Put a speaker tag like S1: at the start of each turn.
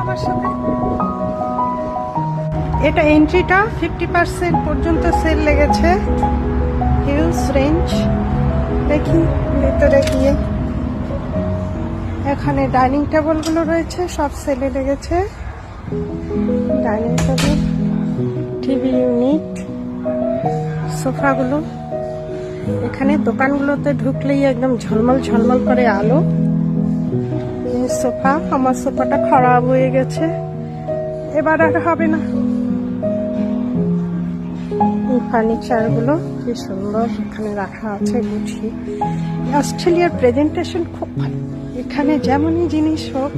S1: আমার সাথে। এটা এন্ট্রিটা 50% পর্যন্ত সেল লেগেছে, হিউজ রেঞ্জ। দেখি ভেতরে গিয়ে, এখানে ডাইনিং টেবিলগুলো রয়েছে, সব সেলে লেগেছে। ডাইনিং টেবিল, টিভি ইউনিট, সোফাগুলো। এখানে দোকানগুলোতে ঢুকলেই একদম ঝলমল ঝলমল করে আলো। সোফা, আমার সোফাটা খারাপ হয়ে গেছে, এবার আর হবে না। এই ফার্নিচার গুলো কি সুন্দর এখানে রাখা আছে গুছিয়ে। অস্ট্রেলিয়ার প্রেজেন্টেশন খুব ভালো, এখানে যেমনই জিনিস হোক